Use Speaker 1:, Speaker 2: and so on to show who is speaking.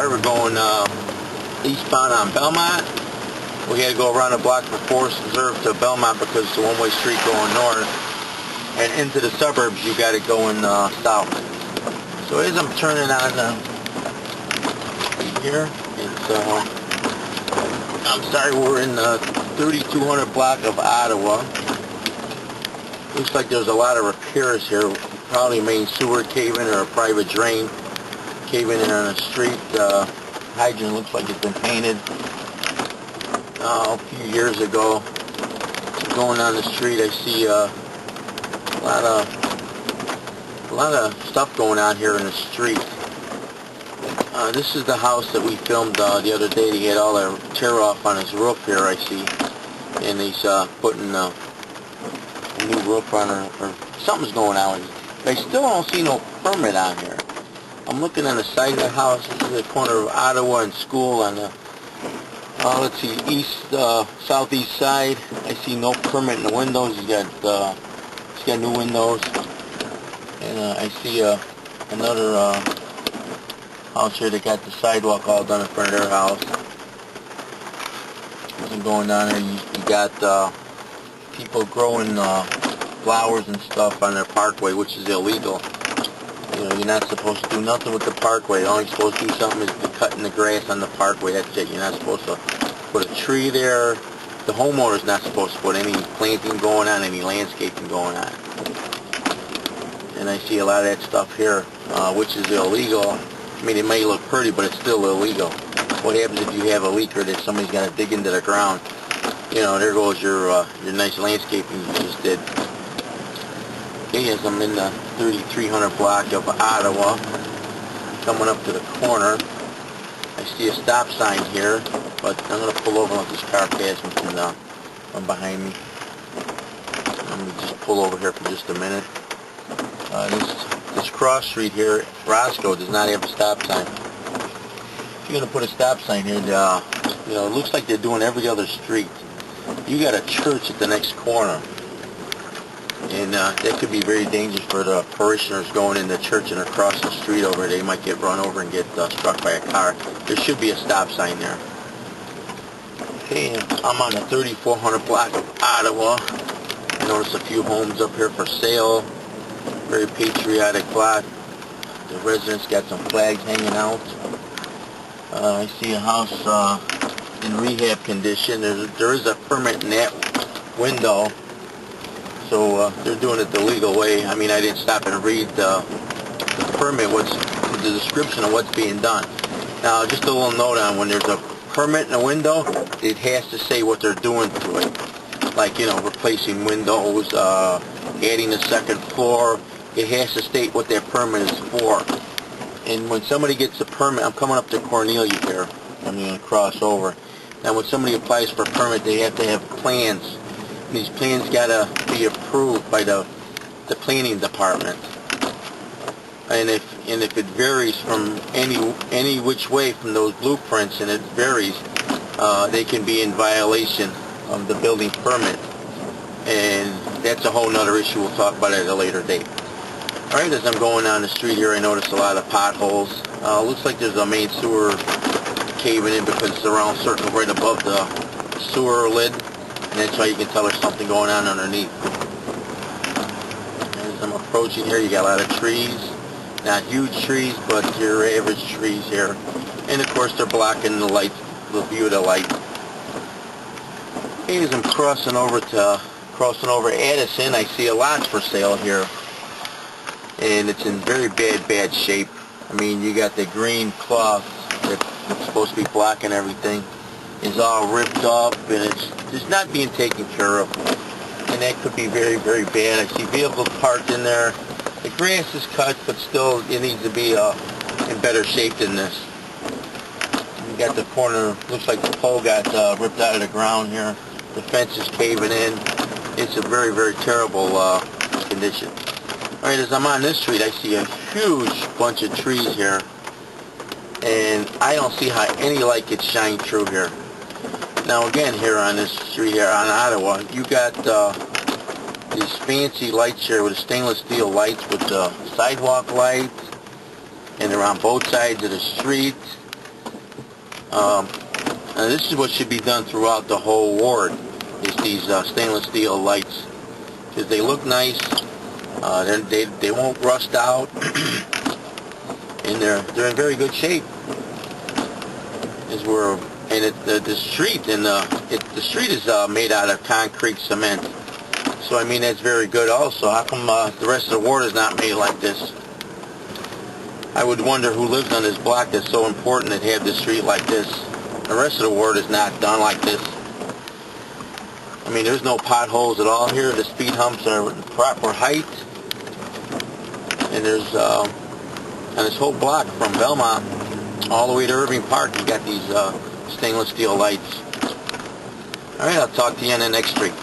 Speaker 1: car. We're going eastbound on Belmont. We had to go around the block for Forest Reserve to Belmont because it's a one-way street going north. And into the suburbs, you got it going south. So as I'm turning on here, it's I'm sorry, we're in the 3200 block of Ottawa. Looks like there's a lot of repairs here. Probably main sewer caving or a private drain caving in on the street. Hydrant looks like it's been painted a few years ago. Going down the street, I see a lot of stuff going on here in the street. This is the house that we filmed the other day. He had all the tear off on his roof here, I see, and he's putting a new roof on, or something's going on. I still don't see no permit on here. I'm looking on the side of the house. This is the corner of Ottawa and School on the let's see, southeast side. I see no permit in the windows. He's got new windows, and I see another house here that got the sidewalk all done in front of their house. Something going on there. You got people growing flowers and stuff on their parkway, which is illegal. You know, you're not supposed to do nothing with the parkway. All you're supposed to do something is be cutting the grass on the parkway. That's it. You're not supposed to put a tree there. The homeowner's not supposed to put any planting going on, any landscaping going on. And I see a lot of that stuff here, which is illegal. I mean, it may look pretty, but it's still illegal. What happens if you have a leak or that somebody's got to dig into the ground? You know, there goes your nice landscaping you just did. Okay, as I'm in the 3300 block of Ottawa, coming up to the corner, I see a stop sign here, but I'm going to pull over and let this car pass me from behind me. Let me just pull over here for just a minute. This cross street here, Roscoe, does not have a stop sign. If you're going to put a stop sign here, you know, it looks like they're doing every other street. You got a church at the next corner, and that could be very dangerous for the parishioners going in the church and across the street over. They might get run over and get struck by a car. There should be a stop sign there. Okay, I'm on the 3400 block of Ottawa. I notice a few homes up here for sale. Very patriotic block. The residents got some flags hanging out. I see a house in rehab condition. There is a permit in that window, so they're doing it the legal way. I mean, I didn't stop and read the permit, the description of what's being done. Now, just a little note on when there's a permit in a window, it has to say what they're doing to it. Like, you know, replacing windows, adding a second floor. It has to state what that permit is for. And when somebody gets a permit, I'm coming up to Cornelia here. I'm going to cross over. Now, when somebody applies for a permit, they have to have plans. And these plans got to be approved by the planning department. And if it varies from any which way from those blueprints, and it varies, they can be in violation of the building permit. And that's a whole nother issue. We'll talk about it at a later date. Alright, as I'm going down the street here, I notice a lot of potholes. Looks like there's a main sewer caving in because it's a round circle right above the sewer lid. And that's why you can tell there's something going on underneath. As I'm approaching here, you got a lot of trees. Not huge trees, but your average trees here. And of course, they're blocking the light, the view of the light. Okay, as I'm crossing over Addison, I see a lot for sale here. And it's in very bad shape. I mean, you got the green cloth that's supposed to be blocking everything is all ripped up, and it's just not being taken care of. And that could be very bad. I see vehicles parked in there. The grass is cut, but still it needs to be in better shape than this. You got the corner, looks like the pole got ripped out of the ground here. The fence is caving in. It's a very terrible condition. Alright, as I'm on this street, I see a huge bunch of trees here, and I don't see how any light could shine through here. Now again, here on this street here on Ottawa, you got these fancy lights here with the stainless steel lights with the sidewalk lights, and they're on both sides of the street. And this is what should be done throughout the whole ward, is these stainless steel lights, because they look nice, they won't rust out, and they're in very good shape. The street is made out of concrete cement, so I mean that's very good also. How come the rest of the ward is not made like this? I would wonder who lives on this block that's so important that have this street like this. The rest of the ward is not done like this. I mean, there's no potholes at all here. The speed humps are proper height, and there's on this whole block from Belmont all the way to Irving Park, you got these stainless steel lights. All right, I'll talk to you on the next street.